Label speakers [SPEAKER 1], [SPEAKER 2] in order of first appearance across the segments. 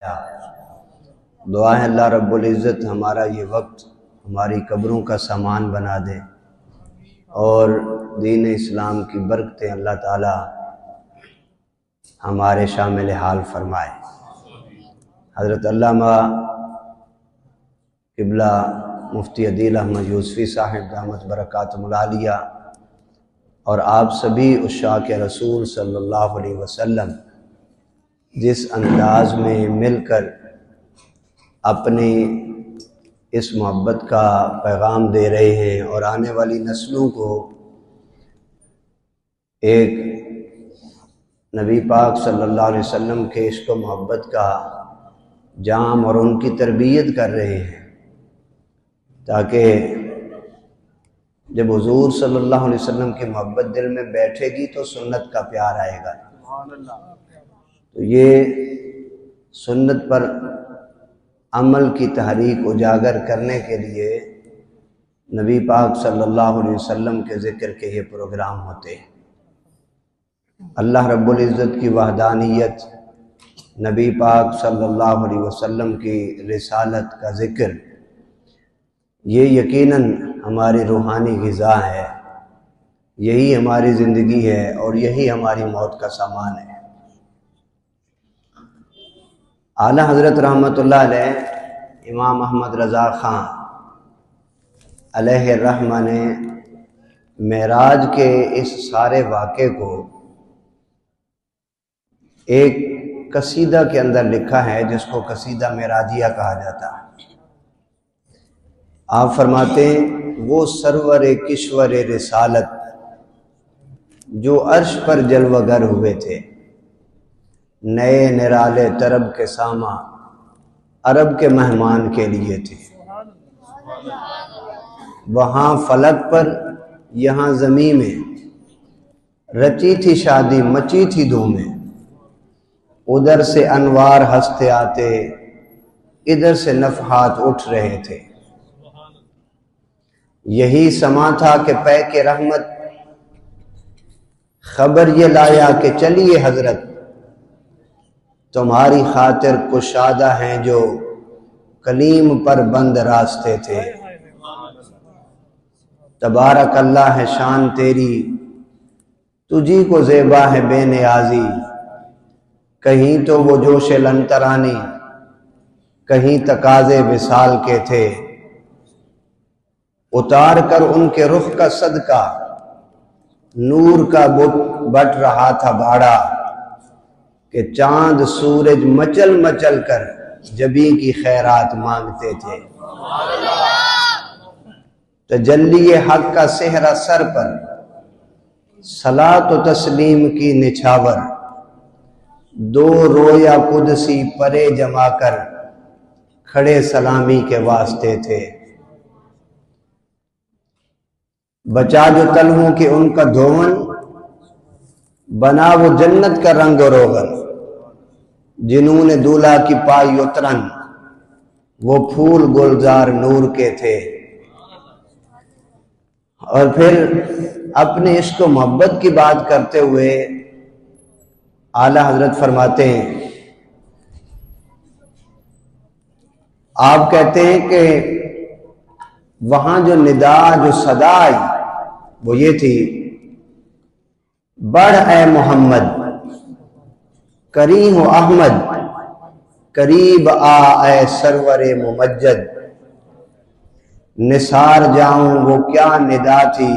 [SPEAKER 1] دعا ہے اللہ رب العزت ہمارا یہ وقت ہماری قبروں کا سامان بنا دے اور دین اسلام کی برکتیں اللہ تعالی ہمارے شامل حال فرمائے۔ حضرت علامہ قبلہ مفتی عدیل احمد یوسفی صاحب دامت برکاتہم العالیہ اور آپ سبھی عشاق رسول صلی اللہ علیہ وسلم جس انداز میں مل کر اپنی اس محبت کا پیغام دے رہے ہیں اور آنے والی نسلوں کو ایک نبی پاک صلی اللہ علیہ وسلم کے عشق و محبت کا جام اور ان کی تربیت کر رہے ہیں، تاکہ جب حضور صلی اللہ علیہ وسلم کی محبت دل میں بیٹھے گی تو سنت کا پیار آئے گا۔ تو یہ سنت پر عمل کی تحریک اجاگر کرنے کے لیے نبی پاک صلی اللہ علیہ وسلم کے ذکر کے یہ پروگرام ہوتے ہیں۔ اللہ رب العزت کی وحدانیت، نبی پاک صلی اللہ علیہ وسلم کی رسالت کا ذکر، یہ یقیناً ہماری روحانی غذا ہے، یہی ہماری زندگی ہے اور یہی ہماری موت کا سامان ہے۔ اعلیٰ حضرت رحمۃ اللہ علیہ امام احمد رضا خان علیہ الرحمہ نے معراج کے اس سارے واقعے کو ایک قصیدہ کے اندر لکھا ہے جس کو قصیدہ معراجیہ کہا جاتا ہے۔ آپ فرماتے ہیں وہ سرور کشور رسالت جو عرش پر جلوہ گر ہوئے تھے، نئے نرالے طرب کے ساماں عرب کے مہمان کے لیے تھے، وہاں فلک پر یہاں زمین میں رچی تھی شادی مچی تھی دھومیں، ادھر سے انوار ہنستے آتے ادھر سے نفحات اٹھ رہے تھے، یہی سما تھا کہ پے کے رحمت خبر یہ لایا کہ چلیے حضرت تمہاری خاطر کشادہ ہیں جو کلیم پر بند راستے تھے، تبارک اللہ ہے شان تیری تجھی کو زیبا ہے بے نیازی، کہیں تو وہ جوش لنترانی کہیں تقاضے وصال کے تھے، اتار کر ان کے رخ کا صدقہ نور کا بٹ رہا تھا باڑا، کہ چاند سورج مچل مچل کر جبیں کی خیرات مانگتے تھے، تجلی حق کا صحرا سر پر صلاۃ و تسلیم کی نچھاور، دو رویا قدسی پرے جما کر کھڑے سلامی کے واسطے تھے، بچا جو تلہوں کے ان کا دھون بنا وہ جنت کا رنگ و روغن، جنہوں نے دولہا کی پائی اترن وہ پھول گلزار نور کے تھے۔ اور پھر اپنے عشق و محبت کی بات کرتے ہوئے اعلیٰ حضرت فرماتے ہیں، آپ کہتے ہیں کہ وہاں جو ندا جو صدا آئی وہ یہ تھی، بڑھ اے محمد کریم و احمد قریب آ اے سرور ممجد، نثار جاؤں وہ کیا ندا تھی،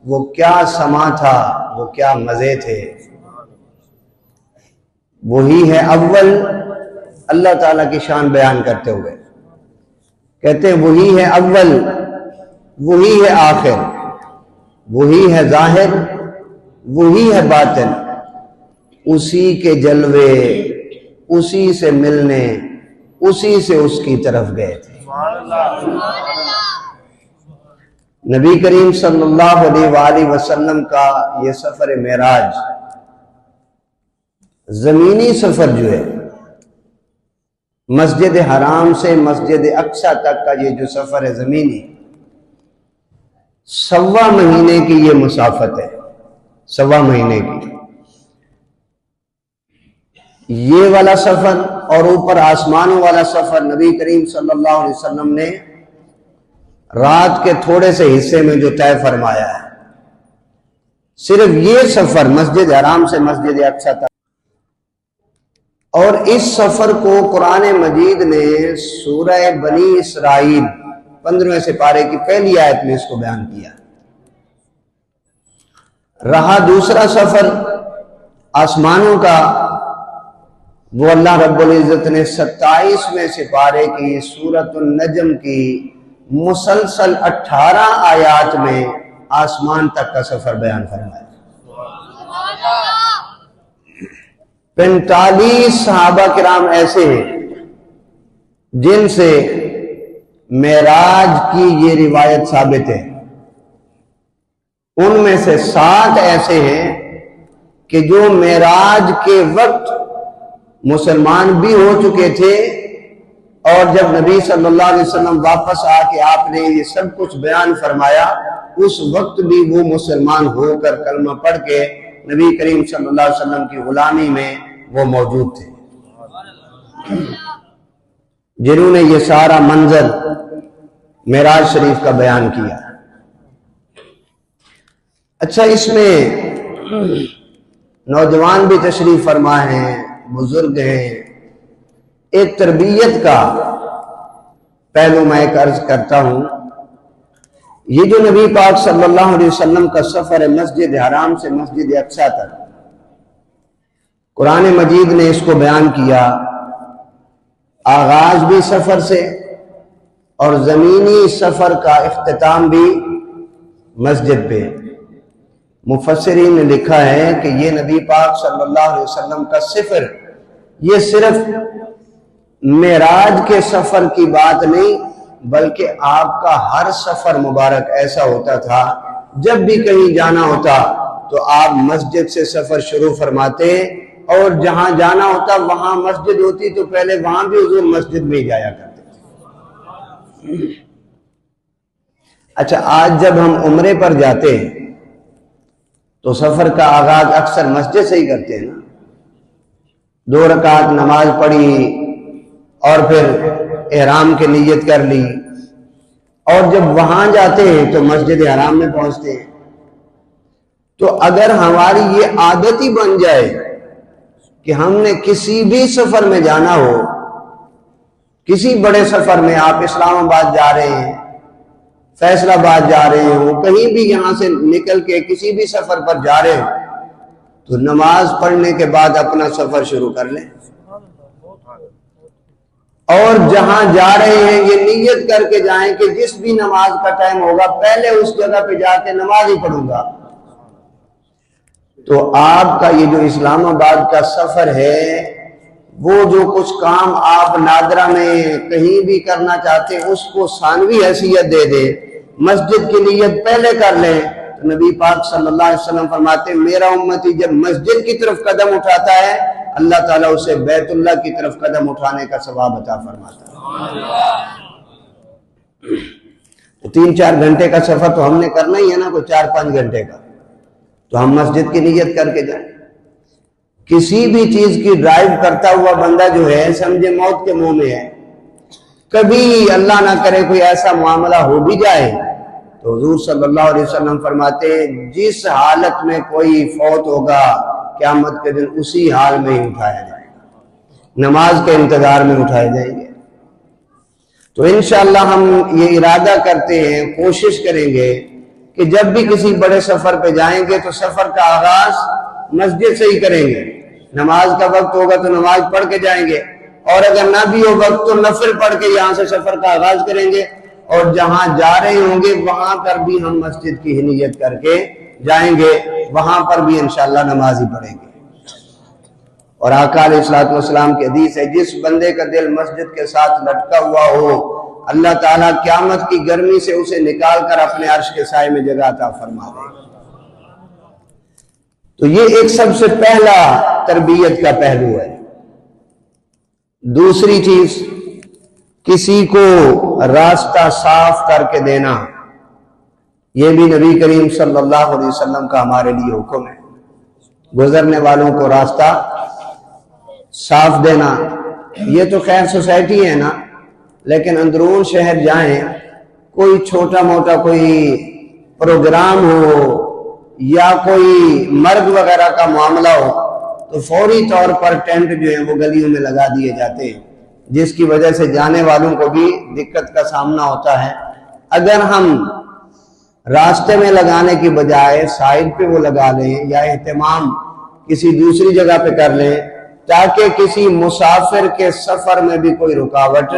[SPEAKER 1] وہ کیا سما تھا، وہ کیا مزے تھے، وہی ہے اول، اللہ تعالیٰ کی شان بیان کرتے ہوئے کہتے ہیں وہی ہے اول، وہی ہے آخر، وہی ہے ظاہر، وہی ہے باطن، اسی کے جلوے اسی سے ملنے اسی سے اس کی طرف گئے تھے۔ نبی کریم صلی اللہ علیہ وآلہ وسلم کا یہ سفر معراج، زمینی سفر جو ہے، مسجد حرام سے مسجد اقصی تک کا یہ جو سفر ہے زمینی، 1.25 مہینے کی یہ مسافت ہے، 1.25 مہینے کی۔ یہ والا سفر اور اوپر آسمانوں والا سفر نبی کریم صلی اللہ علیہ وسلم نے رات کے تھوڑے سے حصے میں جو طے فرمایا ہے، صرف یہ سفر مسجد حرام سے مسجد اقصی تک، اور اس سفر کو قرآن مجید نے سورہ بنی اسرائیل 15ویں سپارے کی پہلی آیت میں اس کو بیان کیا۔ رہا دوسرا سفر آسمانوں کا، وہ اللہ رب العزت نے 27ویں سپارے کی سورۃ النجم کی مسلسل 18 آیات میں آسمان تک کا سفر بیان فرمایا۔ 45 صحابہ کرام ایسے ہیں جن سے معراج کی یہ روایت ثابت ہے، ان میں سے 60 ایسے ہیں کہ جو معراج کے وقت مسلمان بھی ہو چکے تھے، اور جب نبی صلی اللہ علیہ وسلم واپس آ کے آپ نے یہ سب کچھ بیان فرمایا، اس وقت بھی وہ مسلمان ہو کر کلمہ پڑھ کے نبی کریم صلی اللہ علیہ وسلم کی غلامی میں وہ موجود تھے، جنہوں نے یہ سارا منظر معراج شریف کا بیان کیا۔ اچھا، اس میں نوجوان بھی تشریف فرما ہیں، بزرگ ہیں، ایک تربیت کا پہلو میں ایک عرض کرتا ہوں۔ یہ جو نبی پاک صلی اللہ علیہ وسلم کا سفر ہے مسجد حرام سے مسجد اقصی تک، قرآن مجید نے اس کو بیان کیا، آغاز بھی سفر سے اور زمینی سفر کا اختتام بھی مسجد پہ۔ مفسرین نے لکھا ہے کہ یہ نبی پاک صلی اللہ علیہ وسلم کا سفر یہ صرف معراج کے سفر کی بات نہیں، بلکہ آپ کا ہر سفر مبارک ایسا ہوتا تھا، جب بھی کہیں جانا ہوتا تو آپ مسجد سے سفر شروع فرماتے، اور جہاں جانا ہوتا وہاں مسجد ہوتی تو پہلے وہاں بھی حضور مسجد میں ہی جایا کرتے تھے۔ اچھا، آج جب ہم عمرے پر جاتے ہیں تو سفر کا آغاز اکثر مسجد سے ہی کرتے ہیں نا، 2 رکعت نماز پڑھی اور پھر احرام کی نیت کر لی، اور جب وہاں جاتے ہیں تو مسجد حرام میں پہنچتے ہیں۔ تو اگر ہماری یہ عادت ہی بن جائے کہ ہم نے کسی بھی سفر میں جانا ہو، کسی بڑے سفر میں آپ اسلام آباد جا رہے ہیں، فیصل آباد جا رہے ہوں، کہیں بھی یہاں سے نکل کے کسی بھی سفر پر جا رہے ہوں، تو نماز پڑھنے کے بعد اپنا سفر شروع کر لیں، اور جہاں جا رہے ہیں یہ نیت کر کے جائیں کہ جس بھی نماز کا ٹائم ہوگا پہلے اس جگہ پہ جا کے نماز ہی پڑھوں گا۔ تو آپ کا یہ جو اسلام آباد کا سفر ہے، وہ جو کچھ کام آپ نادرہ میں کہیں بھی کرنا چاہتے ہیں اس کو ثانوی حیثیت دے دیں، مسجد کی نیت پہلے کر لیں۔ تو نبی پاک صلی اللہ علیہ وسلم فرماتے ہیں میرا امتی جب مسجد کی طرف قدم اٹھاتا ہے، اللہ تعالیٰ اسے بیت اللہ کی طرف قدم اٹھانے کا ثواب عطا فرماتا ہے۔ تو 3-4 گھنٹے کا سفر تو ہم نے کرنا ہی ہے نا، کوئی 4-5 گھنٹے کا، تو ہم مسجد کی نیت کر کے جائیں۔ کسی بھی چیز کی ڈرائیو کرتا ہوا بندہ جو ہے سمجھے موت کے منہ میں ہے، کبھی اللہ نہ کرے کوئی ایسا معاملہ ہو بھی جائے تو حضور صلی اللہ علیہ وسلم فرماتے ہیں جس حالت میں کوئی فوت ہوگا قیامت کے دن اسی حال میں ہی اٹھایا جائے گا، نماز کے انتظار میں اٹھائے جائیں گے۔ تو انشاءاللہ ہم یہ ارادہ کرتے ہیں، کوشش کریں گے کہ جب بھی کسی بڑے سفر پہ جائیں گے تو سفر کا آغاز مسجد سے ہی کریں گے، نماز کا وقت ہوگا تو نماز پڑھ کے جائیں گے، اور اگر نہ بھی ہو وقت تو نفل پڑھ کے یہاں سے سفر کا آغاز کریں گے، اور جہاں جا رہے ہوں گے وہاں پر بھی ہم مسجد کی نیت کر کے جائیں گے، وہاں پر بھی انشاءاللہ نماز ہی پڑھیں گے۔ اور آقا علیہ الصلوۃ والسلام کی حدیث ہے جس بندے کا دل مسجد کے ساتھ لٹکا ہوا ہو، اللہ تعالیٰ قیامت کی گرمی سے اسے نکال کر اپنے عرش کے سائے میں جگہ عطا فرما دے گا۔ تو یہ ایک سب سے پہلا تربیت کا پہلو ہے۔ دوسری چیز، کسی کو راستہ صاف کر کے دینا، یہ بھی نبی کریم صلی اللہ علیہ وسلم کا ہمارے لیے حکم ہے۔ گزرنے والوں کو راستہ صاف دینا، یہ تو خیر سوسائٹی ہے نا، لیکن اندرون شہر جائیں، کوئی چھوٹا موٹا کوئی پروگرام ہو یا کوئی مرگ وغیرہ کا معاملہ ہو تو فوری طور پر ٹینٹ جو ہیں وہ گلیوں میں لگا دیے جاتے ہیں، جس کی وجہ سے جانے والوں کو بھی دقت کا سامنا ہوتا ہے۔ اگر ہم راستے میں لگانے کی بجائے سائڈ پہ وہ لگا لیں یا اہتمام کسی دوسری جگہ پہ کر لیں تاکہ کسی مسافر کے سفر میں بھی کوئی رکاوٹ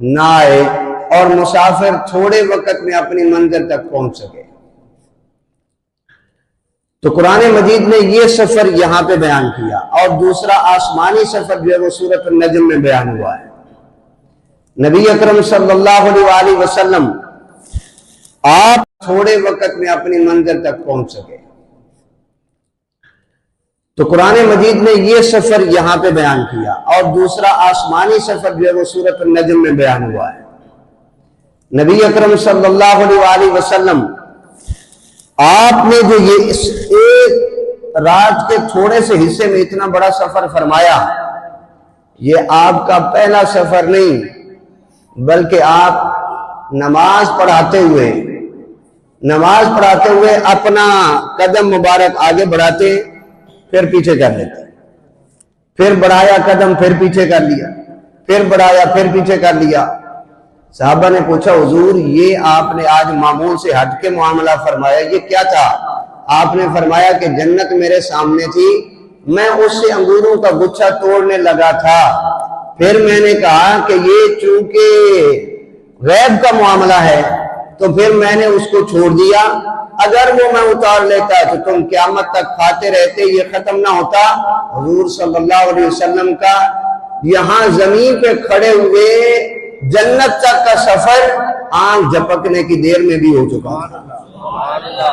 [SPEAKER 1] نہ آئے اور مسافر تھوڑے وقت میں اپنی منزل تک پہنچ سکے، تو قرآن مجید نے یہ سفر یہاں پہ بیان کیا۔ اور دوسرا آسمانی سفر جو ہے وہ سورۃ النجم میں بیان ہوا ہے۔ نبی اکرم صلی اللہ علیہ وآلہ وسلم آپ تھوڑے وقت میں اپنی منزل تک پہنچ سکے، تو قرآن مجید نے یہ سفر یہاں پہ بیان کیا۔ اور دوسرا آسمانی سفر جو ہے وہ سورۃ النجم میں بیان ہوا ہے۔ نبی اکرم صلی اللہ علیہ وآلہ وسلم آپ نے جو یہ اس ایک رات کے تھوڑے سے حصے میں اتنا بڑا سفر فرمایا، یہ آپ کا پہلا سفر نہیں بلکہ آپ نماز پڑھاتے ہوئے اپنا قدم مبارک آگے بڑھاتے پھر پیچھے کر لیتے، پھر بڑھایا قدم پھر پیچھے کر لیا، پھر بڑھایا پھر پیچھے کر لیا۔ صحابہ نے پوچھا حضور یہ آپ نے آج معمول سے ہٹ کے معاملہ فرمایا، یہ کیا تھا؟ آپ نے فرمایا کہ جنت میرے سامنے تھی، میں اس سے انگوروں کا گچھا توڑنے لگا تھا، پھر میں نے کہا کہ یہ چونکہ غیب کا معاملہ ہے تو پھر میں نے اس کو چھوڑ دیا، اگر وہ میں اتار لیتا تو تم قیامت تک کھاتے رہتے، یہ ختم نہ ہوتا۔ حضور صلی اللہ علیہ وسلم کا یہاں زمین پہ کھڑے ہوئے جنت تک کا سفر آنکھ جھپکنے کی دیر میں بھی ہو چکا تھا۔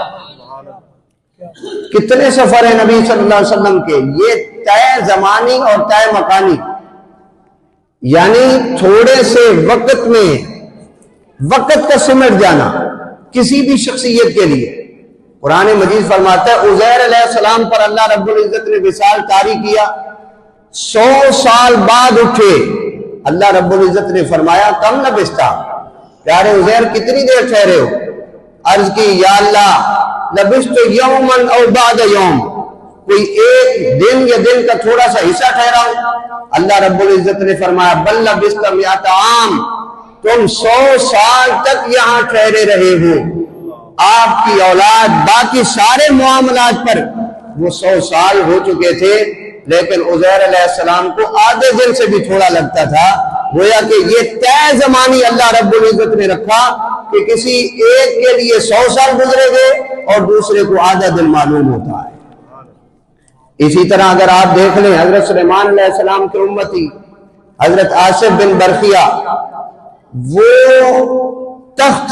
[SPEAKER 1] کتنے سفر ہیں نبی صلی اللہ علیہ وسلم کے، یہ طے زمانی اور طے مکانی، یعنی تھوڑے سے وقت میں وقت کا سمٹ جانا کسی بھی شخصیت کے لیے۔ قرآن مجید فرماتا ہے عزیر علیہ السلام پر اللہ رب العزت نے وصال طاری کیا، 100 سال بعد اٹھے، اللہ رب العزت نے فرمایا کم لبثتا، پیارے عزیر کتنی دیر ٹھہرے ہو؟ عرض کی یا اللہ لبثت یومن او بعد یوم، کوئی ایک دن یا دن کا تھوڑا سا حصہ ٹھہرا ہو۔ اللہ رب العزت نے فرمایا بل لبثت مئات عام، تم 100 سال تک یہاں ٹھہرے رہے ہو۔ آپ کی اولاد باقی سارے معاملات پر وہ 100 سال ہو چکے تھے، لیکن عزیر علیہ السلام کو آدھے دن سے بھی تھوڑا لگتا تھا، گویا کہ یہ طے زمانی اللہ رب العزت نے رکھا کہ کسی ایک کے لیے 100 سال گزرے گے اور دوسرے کو آدھا دن معلوم ہوتا ہے۔ اسی طرح اگر آپ دیکھ لیں حضرت سلیمان علیہ السلام کے امتی حضرت آصف بن برقیہ، وہ تخت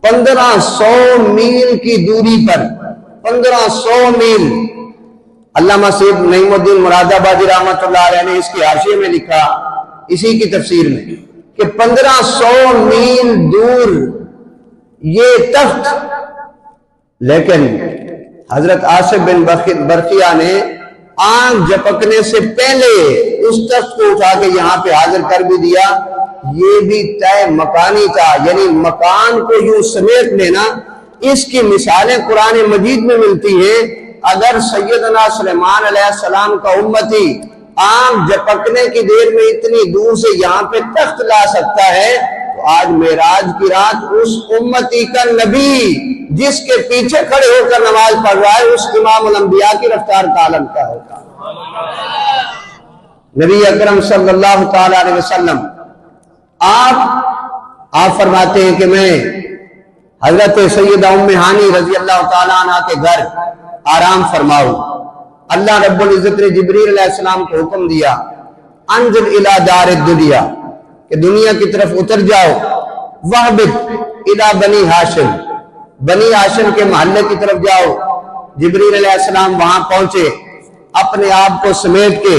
[SPEAKER 1] 1500 میل کی دوری پر، 1500 میل، علامہ سید نعیم الدین مراد آبادی رحمۃ اللہ علیہ نے اس کی حاشیے میں لکھا اسی کی تفسیر میں کہ 1500 میل دور یہ تخت، لیکن حضرت آصف بن برقیہ نے آنکھ جھپکنے سے پہلے اس تخت کو اٹھا کے یہاں پہ حاضر کر بھی دیا۔ یہ بھی طے مکانی تھا، یعنی مکان کو یوں سمیٹ لینا۔ اس کی مثالیں قرآن مجید میں ملتی ہیں۔ اگر سیدنا سلیمان علیہ السلام کا امتی آنکھ جھپکنے کی دیر میں اتنی دور سے یہاں پہ تخت لا سکتا ہے تو آج معراج کی رات اس امتی کا نبی جس کے پیچھے کھڑے ہو کر نماز پڑھ رہا ہے، اس امام الانبیاء کی رفتار کا عالم کیا ہوتا۔ نبی اکرم صلی اللہ تعالی علیہ وسلم آپ فرماتے ہیں کہ میں حضرت سیدہ ام ہانی رضی اللہ تعالیٰ عنہ کے گھر آرام فرماؤں۔ اللہ رب العزت نے جبریل علیہ السلام کو حکم دیا انزل الی دار الدنیا، کہ دنیا کی طرف اتر جاؤ، وہبط الی بنی ہاشم، بنی ہاشم کے محلے کی طرف جاؤ۔ جبریل علیہ السلام وہاں پہنچے، اپنے آپ کو سمیٹ کے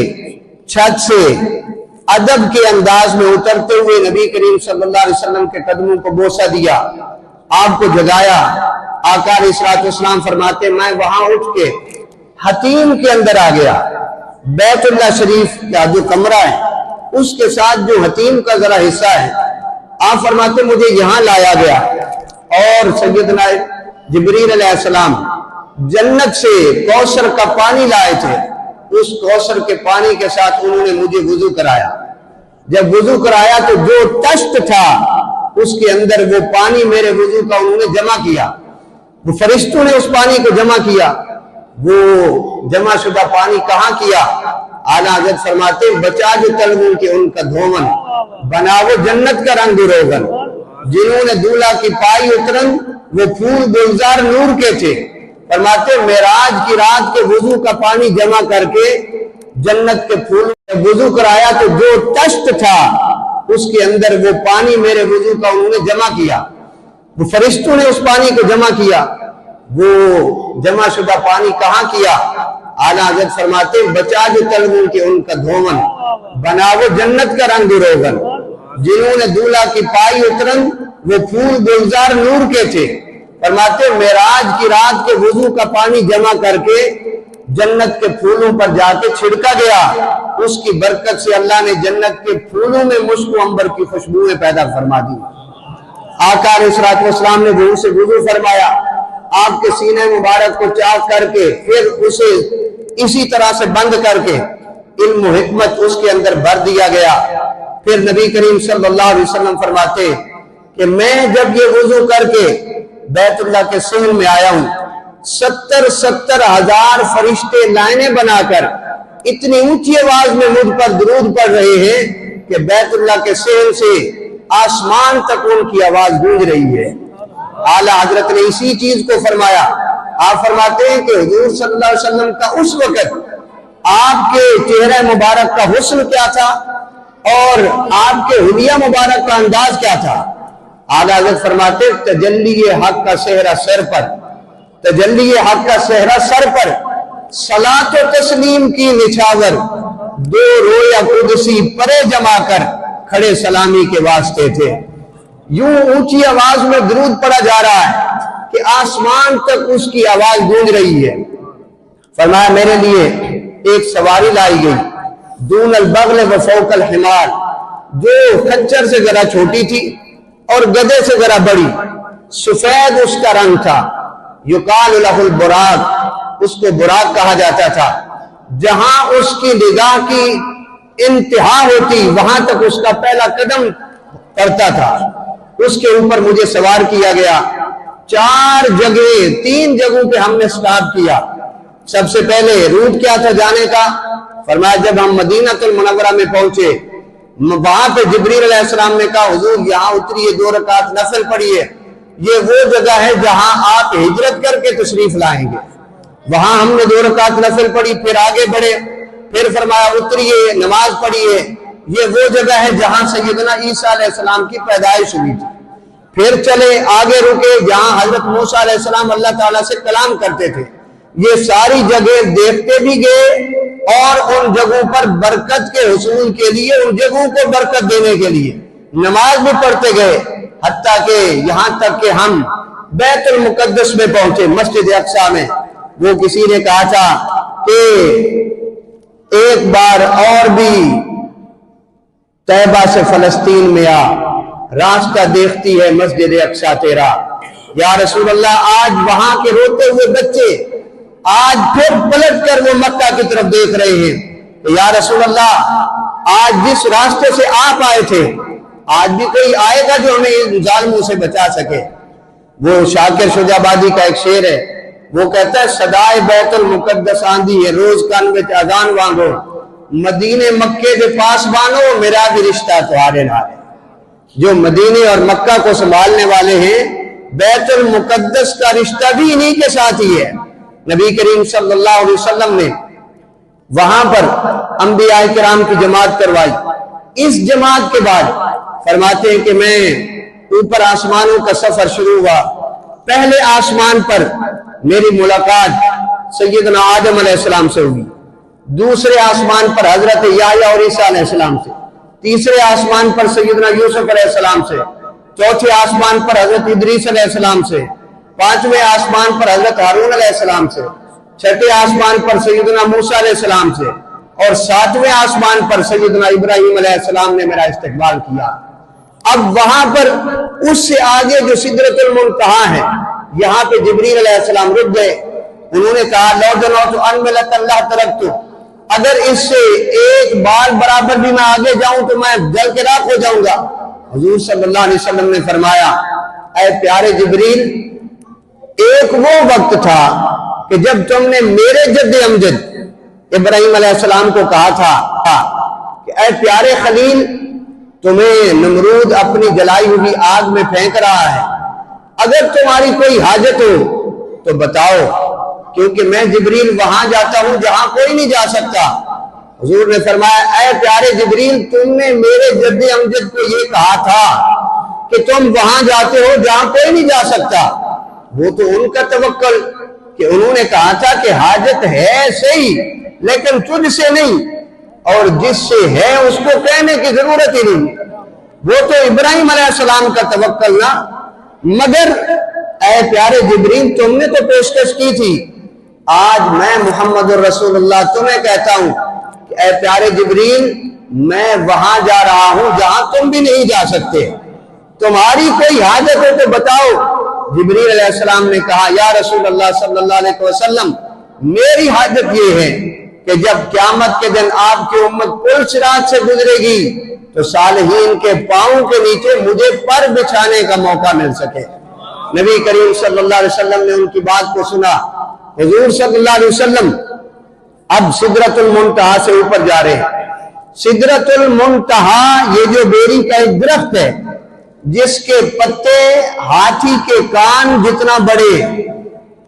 [SPEAKER 1] چھت سے ادب کے انداز میں اترتے ہوئے نبی کریم صلی اللہ علیہ وسلم کے قدموں کو بوسہ دیا، آپ کو جگایا۔ آقا علیہ الصلوۃ والسلام فرماتے میں وہاں اٹھ کے حتیم کے اندر آ گیا۔ بیت اللہ شریف کا جو کمرہ ہے اس کے ساتھ جو حتیم کا ذرا حصہ ہے، آپ فرماتے مجھے یہاں لایا گیا اور سیدنا جبریل علیہ السلام جنت سے کوثر کا پانی لائے تھے، اس کوثر کے پانی کے ساتھ انہوں نے مجھے وضو کرایا۔ جب وضو کرایا تو جو تشت تھا اس کے اندر وہ پانی میرے وضو کا انہوں نے جمع کیا، وہ فرشتوں نے اس پانی کو جمع کیا۔ وہ جمع شدہ پانی کہاں کیا؟ اعلیٰ حضرت فرماتے بچا جو طلبوں کے ان کا دھومن بنا وہ جنت کا رنگ روغن، جنہوں نے دولہا کی پائی اترن وہ پھول گلزار نور کے تھے۔ فرماتے معراج کی رات کے وضو کا پانی جمع کر کے جنت کے پھول وضو کرایا تو جو تشت تھا اس کے اندر وہ پانی میرے وضو کا انہوں نے جمع کیا، وہ فرشتوں نے اس پانی کو جمع کیا۔ وہ جمع شدہ پانی کہاں کیا؟ اعلیٰ حضرت فرماتے بچا جو طلبوں کے ان کا دھومن بنا وہ جنت کا رنگ روغن، جنہوں نے دولہا کی پائی اترن وہ پھول گلزار نور کے تھے۔ فرماتے معراج کی رات کے وضو کا پانی جمع کر کے جنت کے پھولوں پر جا کے چھڑکا گیا، اس کی برکت سے اللہ نے جنت کے پھولوں میں مشک و عنبر کی خوشبوئیں پیدا فرما دی۔ آقا علیہ الصلوۃ والسلام نے وضو سے وضو فرمایا، آپ کے سینے مبارک کو چاک کر کے پھر اسے اسی طرح سے بند کر کے علم و حکمت اس کے اندر بھر دیا گیا۔ پھر نبی کریم صلی اللہ علیہ وسلم فرماتے کہ میں جب یہ وضو کر کے بیت اللہ کے صحن میں آیا ہوں، 70 ہزار فرشتے لائنیں بنا کر اتنی اونچی آواز میں مجھ پر درود پڑھ رہے ہیں کہ بیت اللہ کے صحن سے آسمان تک ان کی آواز گونج رہی ہے۔ اعلیٰ حضرت نے اسی چیز کو فرمایا۔ آپ فرماتے ہیں کہ حضور صلی اللہ علیہ وسلم کا اس وقت آپ کے چہرہ مبارک کا حسن کیا تھا اور آپ کے حلیہ مبارک کا انداز کیا تھا۔ اعلیٰ حضرت فرماتے تجلی حق کا صحرا سر پر، تجلی حق کا صحرا سر پر، صلاۃ و تسلیم کی نچھاور، دو رویا قدسی پرے جما کر کھڑے سلامی کے واسطے تھے۔ یوں اونچی آواز میں درود پڑھا جا رہا ہے کہ آسمان تک اس کی آواز گونج رہی ہے۔ فرمایا میرے لیے ایک سواری لائی گئی، دون البغل و فوق الحمار، جو خچر سے ذرا چھوٹی تھی اور گدھے سے ذرا بڑی، سفید اس کا رنگ تھا، یقال لہ البراق، اس کو براق کہا جاتا تھا۔ جہاں اس کی نگاہ کی انتہا ہوتی وہاں تک اس کا پہلا قدم پڑتا تھا۔ اس کے اوپر مجھے سوار کیا گیا، 3 جگہوں پہ ہم نے سٹاپ کیا۔ سب سے پہلے روٹ کیا تھا جانے کا؟ فرمایا جب ہم مدینہ المنورہ میں پہنچے، وہاں پہ جبریل علیہ السلام نے کہا حضور یہاں اتریے، 2 رکعت نفل پڑھیے، یہ وہ جگہ ہے جہاں آپ ہجرت کر کے تشریف لائیں گے۔ وہاں ہم نے 2 رکعت نفل پڑھی، پھر آگے بڑھے، پھر فرمایا اتریے نماز پڑھیے، یہ وہ جگہ ہے جہاں سیدنا عیسیٰ علیہ السلام کی پیدائش ہوئی تھی۔ پھر چلے آگے رکے جہاں حضرت موسیٰ علیہ السلام اللہ تعالیٰ سے کلام کرتے تھے۔ یہ ساری جگہ دیکھتے بھی گئے اور ان جگہوں پر برکت کے حصول کے لیے، ان جگہوں کو برکت دینے کے لیے نماز بھی پڑھتے گئے، حتیٰ کہ یہاں تک کہ ہم بیت المقدس میں پہنچے، مسجد اقصیٰ میں۔ وہ کسی نے کہا تھا کہ ایک بار اور بھی طیبہ سے فلسطین میں آ، راستہ دیکھتی ہے مسجد اقصیٰ تیرا۔ یا رسول اللہ آج وہاں کے روتے ہوئے بچے آج پھر پلٹ کر وہ مکہ کی طرف دیکھ رہے ہیں کہ یا رسول اللہ آج جس راستے سے آپ آئے تھے آج بھی کوئی آئے گا جو ہمیں ان ظالموں سے بچا سکے۔ وہ شاکر شجاع آبادی کا ایک شعر ہے، وہ کہتا ہے صدائے بیت المقدس آندھی ہے روز کان وچ اذان وانگو، مدینے مکے دے پاس بانو میرا بھی رشتہ تمہارے نال ہے۔ جو مدینے اور مکہ کو سنبھالنے والے ہیں بیت المقدس کا رشتہ بھی انہی کے ساتھ ہی ہے۔ نبی کریم صلی اللہ علیہ وسلم نے وہاں پر انبیاء کرام کی جماعت کروائی۔ اس جماعت کے بعد فرماتے ہیں کہ میں اوپر آسمانوں کا سفر شروع ہوا، پہلے آسمان پر میری ملاقات سیدنا آدم علیہ السلام سے ہوئی، دوسرے آسمان پر حضرت یحییٰ اور عیسیٰ علیہ السلام سے، تیسرے آسمان پر سیدنا یوسف علیہ السلام سے، چوتھے آسمان پر حضرت ادریس علیہ السلام سے، پانچویں آسمان پر حضرت ہارون علیہ السلام سے، چھٹے آسمان پر سیدنا موسیٰ علیہ السلام سے، اور 7ویں آسمان پر سیدنا ابراہیم علیہ السلام نے میرا استقبال کیا۔ اب وہاں پر اس سے آگے جو سدرۃ المنتہا ہے، یہاں پہ جبریل علیہ السلام رک گئے۔ انہوں نے کہا لو دنوت ان ملت اللہ ترکت، اگر اس سے ایک بال برابر بھی میں آگے جاؤں تو میں جل کے راکھ ہو جاؤں گا۔ حضور صلی اللہ علیہ وسلم نے فرمایا اے پیارے جبریل، ایک وہ وقت تھا کہ جب تم نے میرے جد امجد ابراہیم علیہ السلام کو کہا تھا کہ اے پیارے خلیل، تمہیں نمرود اپنی جلائی ہوئی آگ میں پھینک رہا ہے، اگر تمہاری کوئی حاجت ہو تو بتاؤ، کیونکہ میں جبریل وہاں جاتا ہوں جہاں کوئی نہیں جا سکتا۔ حضور نے فرمایا اے پیارے جبریل، تم نے میرے جد امجد کو یہ کہا تھا کہ تم وہاں جاتے ہو جہاں کوئی نہیں جا سکتا۔ وہ تو ان کا توکل کہ انہوں نے کہا تھا کہ حاجت ہے صحیح لیکن تجھ سے نہیں، اور جس سے ہے اس کو کہنے کی ضرورت ہی نہیں۔ وہ تو ابراہیم علیہ السلام کا توکل نہ، مگر اے پیارے جبریل تم نے تو پیشکش کی تھی، آج میں محمد الرسول اللہ تمہیں کہتا ہوں کہ اے پیارے جبریل، میں وہاں جا رہا ہوں جہاں تم بھی نہیں جا سکتے، تمہاری کوئی حاجت ہو تو بتاؤ۔ جبریل علیہ السلام نے کہا یا رسول اللہ صلی اللہ علیہ وسلم، میری حاجت یہ ہے کہ جب قیامت کے دن آپ کی امت پل صراط سے گزرے گی تو صالحین کے پاؤں کے نیچے مجھے پر بچھانے کا موقع مل سکے۔ نبی کریم صلی اللہ علیہ وسلم نے ان کی بات کو سنا۔ حضور صلی اللہ علیہ وسلم اب سدرۃ المنتہا سے اوپر جا رہے ہیں۔ سدرۃ المنتہا یہ جو بیری کا ایک درخت ہے جس کے پتے ہاتھی کے کان جتنا بڑے،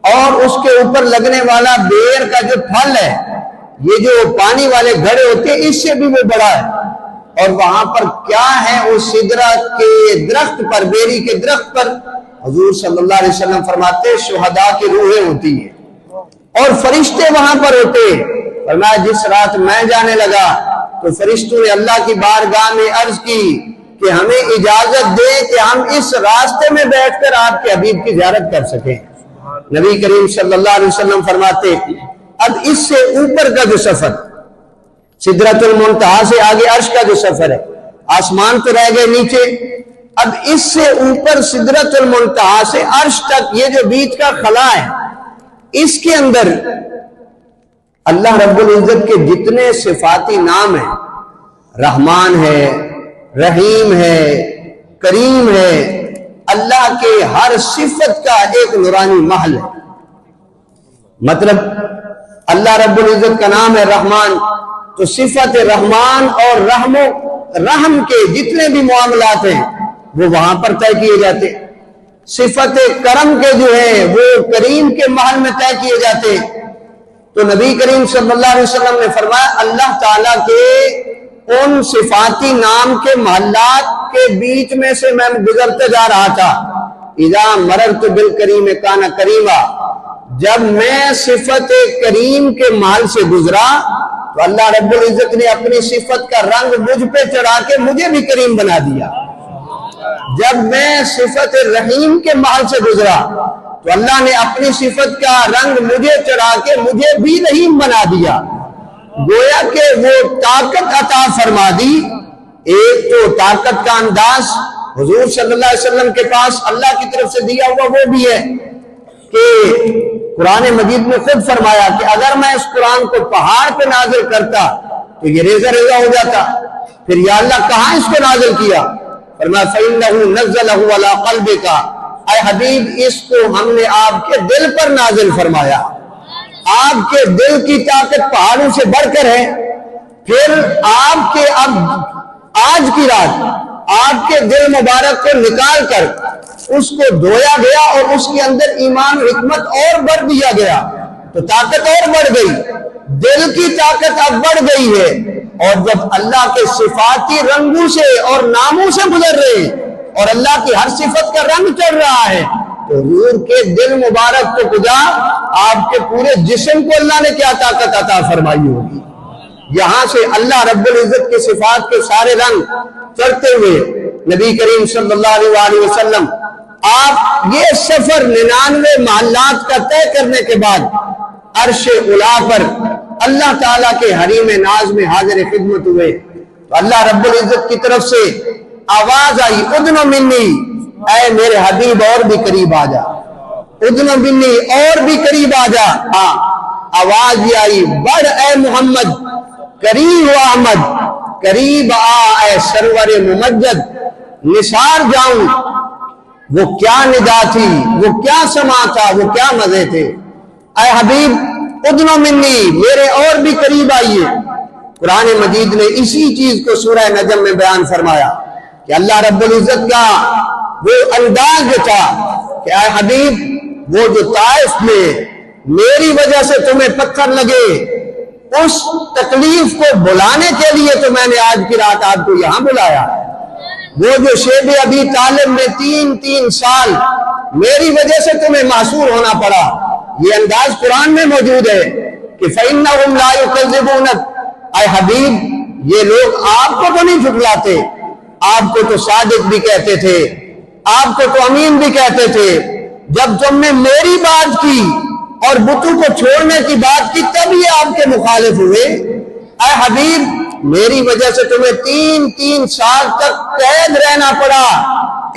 [SPEAKER 1] اور اس کے اوپر لگنے والا بیر کا جو پھل ہے، یہ جو پانی والے گھڑے ہوتے ہیں اس سے بھی وہ بڑا ہے۔ اور وہاں پر کیا ہے اس سدرہ کے درخت پر، بیری کے درخت پر، حضور صلی اللہ علیہ وسلم فرماتے شہداء کی روحیں ہوتی ہیں اور فرشتے وہاں پر ہوتے۔ فرمایا جس رات میں جانے لگا تو فرشتوں نے اللہ کی بارگاہ میں عرض کی کہ ہمیں اجازت دے کہ ہم اس راستے میں بیٹھ کر آپ کے حبیب کی زیارت کر سکیں۔ نبی کریم صلی اللہ علیہ وسلم فرماتے اب اس سے اوپر کا جو سفر، سدرۃ المنتہا سے آگے عرش کا جو سفر ہے، آسمان تو رہ گئے نیچے، اب اس سے اوپر سدرۃ المنتہا سے عرش تک یہ جو بیچ کا خلا ہے، اس کے اندر اللہ رب العزت کے جتنے صفاتی نام ہیں، رحمان ہے، رحیم ہے، کریم ہے، اللہ کے ہر صفت کا ایک نورانی محل ہے۔ مطلب اللہ رب العزت کا نام ہے رحمان، تو صفت رحمان اور رحم کے جتنے بھی معاملات ہیں وہ وہاں پر طے کیے جاتے۔ صفت کرم کے جو ہیں وہ کریم کے محل میں طے کیے جاتے۔ تو نبی کریم صلی اللہ علیہ وسلم نے فرمایا اللہ تعالیٰ کے ان صفاتی نام کے محلات کے بیچ میں سے میں گزرتے جا رہا تھا۔ اذا مررت بالکریم کان کریما، جب میں صفت کریم کے محل سے گزرا تو اللہ رب العزت نے اپنی صفت کا رنگ مجھ پہ چڑھا کے مجھے بھی کریم بنا دیا۔ جب میں صفت رحیم کے محل سے گزرا تو اللہ نے اپنی صفت کا رنگ مجھے چڑھا کے مجھے بھی رحیم بنا دیا۔ گویا کہ وہ طاقت عطا فرما دی۔ ایک تو طاقت کا انداز حضور صلی اللہ علیہ وسلم کے پاس اللہ کی طرف سے دیا ہوا وہ بھی ہے کہ قرآن مجید میں خود فرمایا کہ اگر میں اس قرآن کو پہاڑ پہ نازل کرتا تو یہ ریزہ ریزہ ہو جاتا۔ پھر یا اللہ کہاں اس کو نازل کیا؟ فرمایا فَإِنَّهُ نَزَّلَهُ عَلَىٰ قَلْبِكَ، اے حبیب اس کو ہم نے آپ کے دل پر نازل فرمایا۔ آپ کے دل کی طاقت پہاڑوں سے بڑھ کر ہے۔ پھر آپ کے اب آج کی رات آپ کے دل مبارک کو نکال کر اس کو دھویا گیا اور اس کے اندر ایمان حکمت اور بڑھ دیا گیا، تو طاقت اور بڑھ گئی، دل کی طاقت اب بڑھ گئی ہے۔ اور جب اللہ کے صفاتی رنگوں سے اور ناموں سے گزر رہے ہیں اور اللہ کی ہر صفت کا رنگ چڑھ رہا ہے تو حضور کے دل مبارک کو خدا آپ کے پورے جسم کو اللہ نے کیا طاقت عطا فرمائی ہوگی۔ یہاں سے اللہ رب العزت کے صفات کے سارے رنگ چڑھتے ہوئے نبی کریم صلی اللہ علیہ وسلم آپ یہ سفر 99 محلات کا طے کرنے کے بعد عرش اعلیٰ پر اللہ تعالیٰ کے حریم ناز میں حاضر خدمت ہوئے تو اللہ رب العزت کی طرف سے آواز آئی ادن منی، اے میرے حبیب اور بھی قریب آ جا، ادن منی اور بھی قریب آ جا۔ ہاں آواز یہ آئی بڑھ اے محمد، قریب و احمد، قریب آ اے سرور ممجد، نثار جاؤں۔ وہ کیا ندا تھی، وہ کیا سما تھا، وہ کیا مزے تھے۔ اے حبیب ادنو منی، میرے اور بھی قریب آئیے۔ قرآن مجید نے اسی چیز کو سورہ نجم میں بیان فرمایا کہ اللہ رب العزت کا وہ انداز جو تھا کہ اے حبیب وہ جو طائف میں میری وجہ سے تمہیں پتھر لگے، اس تکلیف کو بلانے کے لیے تو میں نے آج کی رات آپ کو یہاں بلایا۔ وہ جو شیب ابی طالب میں 3 سال میری وجہ سے تمہیں محصور ہونا پڑا، یہ انداز قرآن میں موجود ہے کہ فَإِنَّهُمْ لَا يُكَذِّبُونَكَ، اے حبیب یہ لوگ آپ کو تو نہیں جھٹلاتے، آپ کو تو صادق بھی کہتے تھے، آپ کو تو امین بھی کہتے تھے، جب تم نے میری بات کی اور بتوں کو چھوڑنے کی بات کی تب یہ آپ کے مخالف ہوئے۔ اے حبیب میری وجہ سے تمہیں 3 سال تک قید رہنا پڑا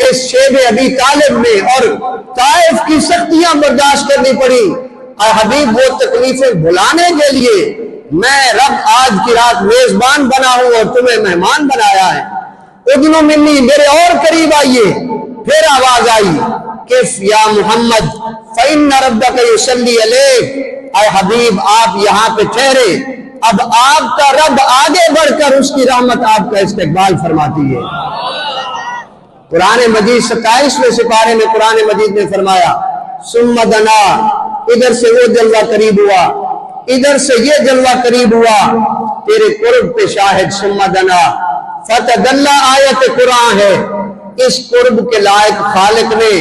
[SPEAKER 1] اس شیب ابی طالب میں، اور طائف کی سختیاں برداشت کرنی پڑی۔ اے حبیب وہ تکلیفیں بھلانے کے لیے میں رب آج کی رات میزبان بنا ہوں اور تمہیں مہمان بنایا ہے۔ ادنو منی، میرے اور قریب آئیے۔ پھر آواز آئی کہ یا محمد فإن ربک یصلی علیک، اے حبیب آپ یہاں پہ ٹھہرے، اب آپ کا رب آگے بڑھ کر اس کی رحمت آپ کا استقبال فرماتی ہے۔ قرآن مجید 27ویں سپارے میں قرآن مجید نے فرمایا ثم دنا، ادھر سے وہ جلوہ قریب ہوا، ادھر سے یہ جلوہ قریب ہوا، تیرے قرب پہ شاہد ثم دنا فتدلی، آیت قرآن ہے، اس قرب کے لائق خالق نے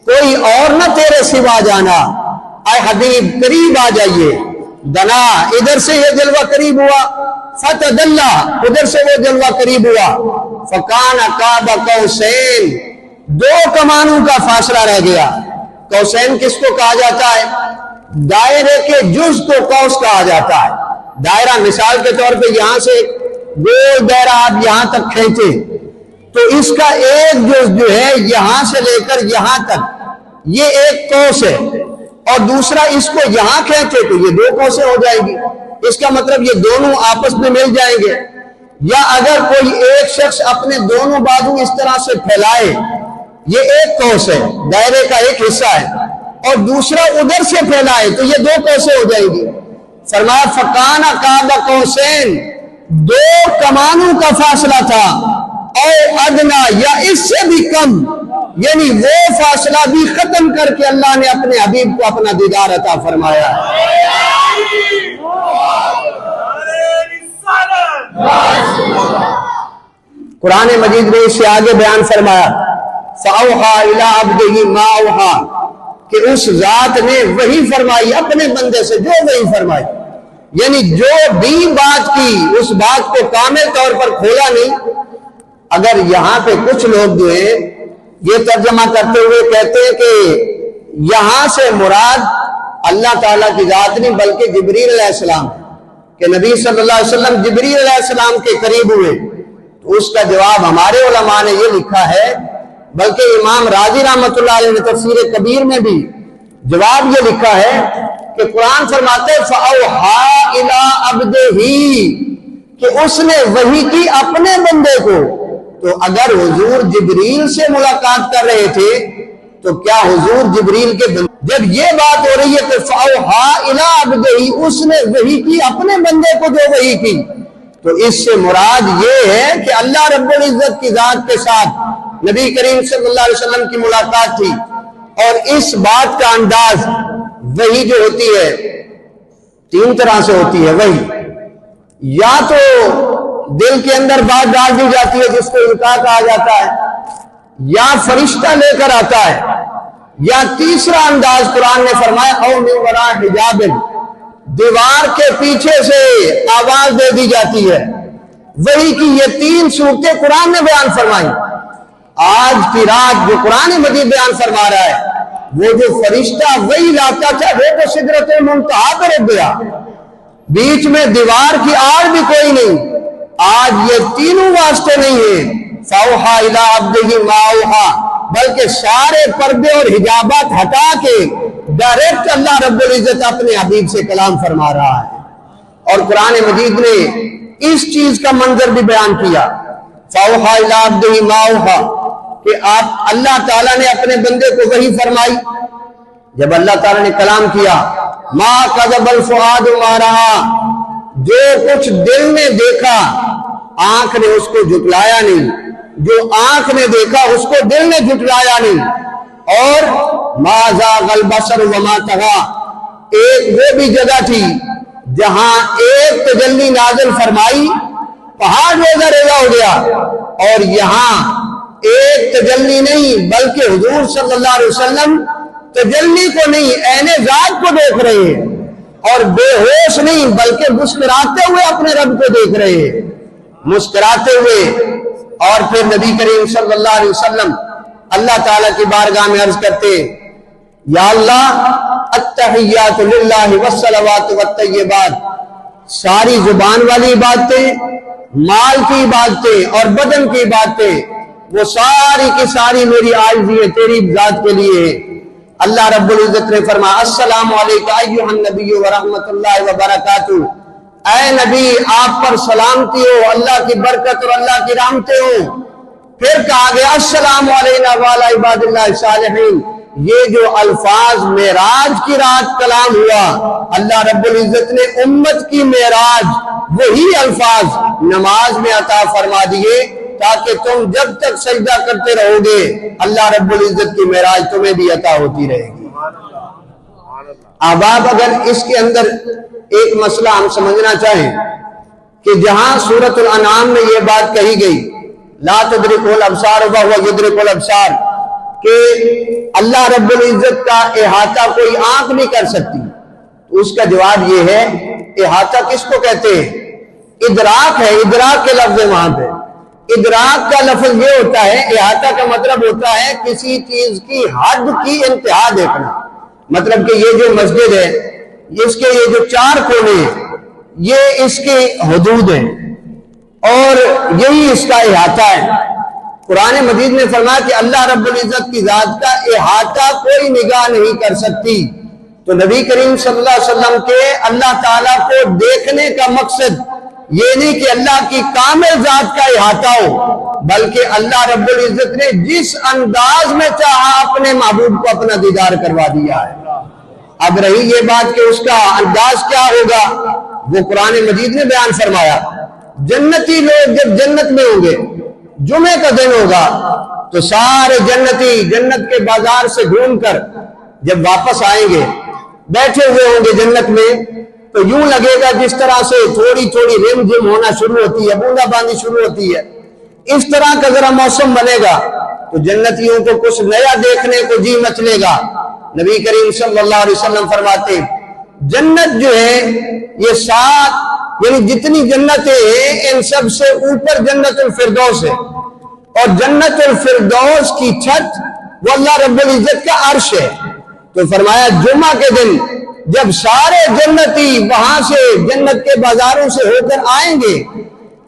[SPEAKER 1] کوئی اور نہ تیرے سوا جانا۔ اے حبیب قریب آ جائیے۔ دنا ادھر سے یہ جلوہ قریب ہوا، فتدلی ادھر سے وہ جلوہ قریب ہوا، فکان قاب قوسین، 2 کمانوں کا فاصلہ رہ گیا۔ قوسین کس کو کہا جاتا ہے؟ دائرے کے جز کو قوس کہا جاتا ہے۔ دائرہ مثال کے طور پہ یہاں سے گول دائرہ آپ یہاں تک کھینچے تو اس کا ایک جز جو ہے یہاں سے لے کر یہاں تک یہ ایک قوس ہے، اور دوسرا اس کو یہاں کھینچے تو یہ 2 قوسیں ہو جائیں گی۔ اس کا مطلب یہ دونوں آپس میں مل جائیں گے۔ یا اگر کوئی ایک شخص اپنے دونوں بازو اس طرح سے پھیلائے، یہ ایک قوس ہے، دائرے کا ایک حصہ ہے، اور دوسرا ادھر سے پھیلائے تو یہ 2 قوسیں ہو جائیں گی۔ فرمایا فکان قاب قوسین، 2 کمانوں کا فاصلہ تھا، او ادنا یا اس سے بھی کم، یعنی وہ فاصلہ بھی ختم کر کے اللہ نے اپنے حبیب کو اپنا دیدار عطا فرمایا ہے۔ قرآن مجید نے اس سے آگے بیان فرمایا فَأَوْحَا إِلَىٰ عَبْدِهِ مَا أَوْحَا، کہ اس ذات نے وحی فرمائی اپنے بندے سے جو وحی فرمائی، یعنی جو بھی بات کی اس بات کو کامل طور پر کھولا نہیں۔ اگر یہاں پہ کچھ لوگ جو ہیں یہ ترجمہ کرتے ہوئے کہتے ہیں کہ یہاں سے مراد اللہ تعالیٰ کی ذات نہیں بلکہ جبریل علیہ السلام، کہ نبی صلی اللہ علیہ وسلم جبریل علیہ السلام کے قریب ہوئے، تو اس کا جواب ہمارے علماء نے یہ لکھا ہے، بلکہ امام راضی رحمۃ اللہ علیہ نے تفسیر کبیر میں بھی جواب یہ لکھا ہے کہ قرآن فرماتے فَأَوْحَا إِلَىٰ عَبْدِهِ، کہ اس نے وحی کی اپنے بندے کو۔ تو اگر حضور جبریل سے ملاقات کر رہے تھے تو کیا حضور جبریل کے بندے، جب یہ بات ہو رہی ہے کہ فَأَوْحَا إِلَىٰ عَبْدِهِ، اس نے وحی کی اپنے بندے کو جو وحی کی، تو اس سے مراد یہ ہے کہ اللہ رب العزت کی ذات کے ساتھ نبی کریم صلی اللہ علیہ وسلم کی ملاقات تھی۔ اور اس بات کا انداز وحی جو ہوتی ہے 3 طرح سے ہوتی ہے وحی، یا تو دل کے اندر بات ڈال دی جاتی ہے جس کو القاء کہا جاتا ہے، یا فرشتہ لے کر آتا ہے، یا تیسرا انداز قرآن نے فرمایا او من وراء حجاب، دیوار کے پیچھے سے آواز دے دی جاتی ہے۔ وحی کی یہ 3 صورتیں قرآن نے بیان فرمائی۔ آج کی رات جو قرآن مجید بیان فرما رہا ہے وہ جو فرشتہ وحی لاتا تھا وہ تو سدرۃ المنتہا پر رک گیا، بیچ میں دیوار کی آڑ بھی کوئی نہیں. آج یہ تینوں واسطے نہیں ہیں. فَأَوْحَىٰ إِلَىٰ عَبْدِهِ مَا أَوْحَىٰ، بلکہ سارے پردے اور حجابات ہٹا کے ڈائریکٹ اللہ رب العزت اپنے حبیب سے کلام فرما رہا ہے. اور قرآن مجید نے اس چیز کا منظر بھی بیان کیا. فَأَوْحَىٰ إِلَىٰ عَبْدِهِ مَا أَوْحَىٰ کہ آپ اللہ تعالیٰ نے اپنے بندے کو وحی فرمائی. جب اللہ تعالیٰ نے کلام کیا مَا كَذَبَ الْفُؤَادُ مَا رَأَىٰ، جو کچھ دل نے دیکھا آنکھ نے اس کو جھٹلایا نہیں، جو آنکھ نے دیکھا اس کو دل نے جھٹلایا نہیں. اور مَا زَاغَ الْبَصَرُ وَمَا طَغَىٰ، ایک وہ بھی جگہ تھی جہاں ایک تجلی نازل فرمائی پہاڑ ریزہ ریزہ ہو گیا، اور یہاں ایک تجلی نہیں بلکہ حضور صلی اللہ علیہ وسلم تجلی کو نہیں عین ذات کو دیکھ رہے ہیں، اور بے ہوش نہیں بلکہ مسکراتے ہوئے اپنے رب کو دیکھ رہے ہیں، مسکراتے ہوئے. اور پھر نبی کریم صلی اللہ علیہ وسلم اللہ تعالیٰ کی بارگاہ میں عرض کرتے یا اللہ التحیات للہ والصلوات والطیبات، ساری زبان والی عبادتیں، مال کی عبادتیں اور بدن کی عبادتیں، وہ ساری کی ساری میری عاجزی ہے تیری ذات کے لیے. اللہ رب العزت نے فرمایا السلام علیکم ایھا النبی ورحمۃ اللہ وبرکاتہ، اے نبی آپ پر سلامتی ہو، اللہ کی برکت اور اللہ کی رحمتیں ہوں. پھر کہا گیا السلام علینا وعلی عباد اللہ الصالحین. یہ جو الفاظ معراج کی رات کلام ہوا، اللہ رب العزت نے امت کی معراج وہی الفاظ نماز میں عطا فرما دیے تاکہ تم جب تک سجدہ کرتے رہو گے اللہ رب العزت کی معراج تمہیں بھی عطا ہوتی رہے گی. اب آپ اگر اس کے اندر ایک مسئلہ ہم سمجھنا چاہیں کہ جہاں سورۃ الانعام میں یہ بات کہی گئی لا تدرکہ الابصار وہو یدرک الابصار، کہ اللہ رب العزت کا احاطہ کوئی آنکھ نہیں کر سکتی، تو اس کا جواب یہ ہے احاطہ کس کو کہتے ہیں؟ ادراک ہے، ادراک کے لفظ وہاں پہ. ادراک کا لفظ یہ ہوتا ہے، احاطہ کا مطلب ہوتا ہے کسی چیز کی حد کی انتہا دیکھنا. مطلب کہ یہ جو مسجد ہے اس کے یہ جو 4 کونے ہیں یہ اس کی حدود ہیں اور یہی اس کا احاطہ ہے. قرآن مجید نے فرمایا کہ اللہ رب العزت کی ذات کا احاطہ کوئی نگاہ نہیں کر سکتی. تو نبی کریم صلی اللہ علیہ وسلم کے اللہ تعالیٰ کو دیکھنے کا مقصد یہ نہیں کہ اللہ کی کامل ذات کا احاطہ ہو، بلکہ اللہ رب العزت نے جس انداز میں چاہا اپنے محبوب کو اپنا دیدار کروا دیا ہے. اب رہی یہ بات کہ اس کا انداز کیا ہوگا، وہ قرآن مجید نے بیان فرمایا. جنتی لوگ جب جنت میں ہوں گے، جمعے کا دن ہوگا، تو سارے جنتی جنت کے بازار سے گھوم کر جب واپس آئیں گے، بیٹھے ہوئے ہوں گے جنت میں، تو یوں لگے گا جس طرح سے تھوڑی تھوڑی رم جم ہونا شروع ہوتی ہے، بوندا باندی شروع ہوتی ہے. اس طرح کا ذرا موسم بنے گا تو جنتیوں کو کچھ نیا دیکھنے کو جی مچلے گا. نبی کریم صلی اللہ علیہ وسلم فرماتے جنت جو ہے یہ 7 یعنی جتنی جنتیں ہیں ان سب سے اوپر جنت الفردوس ہے، اور جنت الفردوس کی چھت وہ اللہ رب العزت کا عرش ہے. تو فرمایا جمعہ کے دن جب سارے جنتی وہاں سے جنت کے بازاروں سے ہو کر آئیں گے،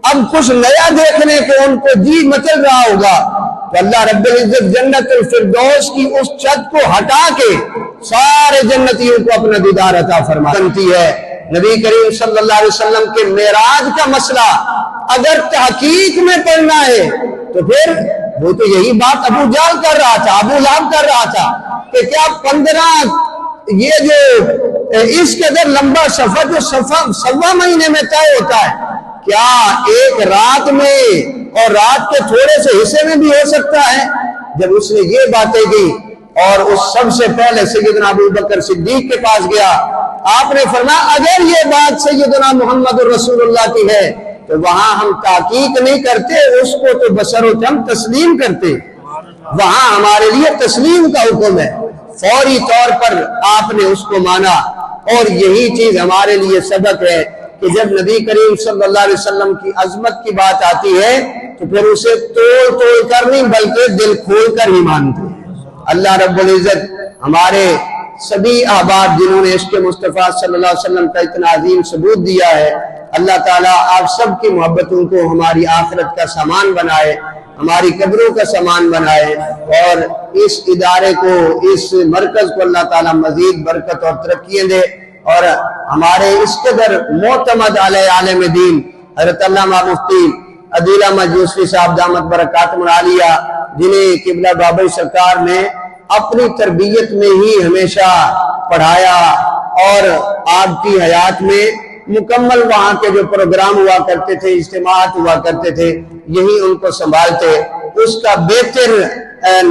[SPEAKER 1] اب کچھ نیا دیکھنے کو ان کو جی مچل رہا ہوگا، تو اللہ رب العزت جنت الفردوس کی اس چھت کو ہٹا کے سارے جنتیوں کو اپنا دیدار عطا فرماتی ہے. نبی کریم صلی اللہ علیہ وسلم کے معراج کا مسئلہ اگر تحقیق میں پڑھنا ہے تو پھر وہ تو یہی بات ابو جہل کر رہا تھا، ابو لہب کر رہا تھا کہ کیا 15 یہ جو اس کے در لمبا سفر جو 1.25 مہینے میں طے ہوتا ہے، کیا ایک رات میں اور رات کے تھوڑے سے حصے میں بھی ہو سکتا ہے؟ جب اس نے یہ باتیں کی اور اس سب سے پہلے سیدنا ابو بکر صدیق کے پاس گیا، آپ نے فرمایا اگر یہ بات سیدنا محمد رسول اللہ کی ہے تو وہاں ہم تحقیق نہیں کرتے، اس کو تو بصرت ہم تسلیم کرتے، وہاں ہمارے لیے تسلیم کا حکم ہے. فوری طور پر آپ نے اس کو مانا. اور یہی چیز ہمارے لیے سبق ہے کہ جب نبی کریم صلی اللہ علیہ وسلم کی عظمت کی بات آتی ہے تو پھر اسے توڑ کر نہیں بلکہ دل کھول کر ہی مانتے. اللہ رب العزت ہمارے سبھی احباب جنہوں نے عشق مصطفیٰ صلی اللہ علیہ وسلم کا اتنا عظیم ثبوت دیا ہے، اللہ تعالیٰ آپ سب کی محبتوں کو ہماری آخرت کا سامان بنائے، ہماری قبروں کا سامان بنائے، اور اس ادارے کو، اس مرکز کو اللہ تعالیٰ مزید برکت اور ترقیاں دے، اور ہمارے اس قدر معتمد علیہ عالم دین حضرت علامہ مفتی عدیل احمد یوسفی صاحب دامت برکاتہم العالیہ، جنہیں قبلہ بابی سرکار نے اپنی تربیت میں ہی ہمیشہ پڑھایا، اور آپ کی حیات میں مکمل وہاں کے جو پروگرام ہوا کرتے تھے، اجتماعات ہوا کرتے تھے، یہی ان کو سنبھالتے، اس کا بہتر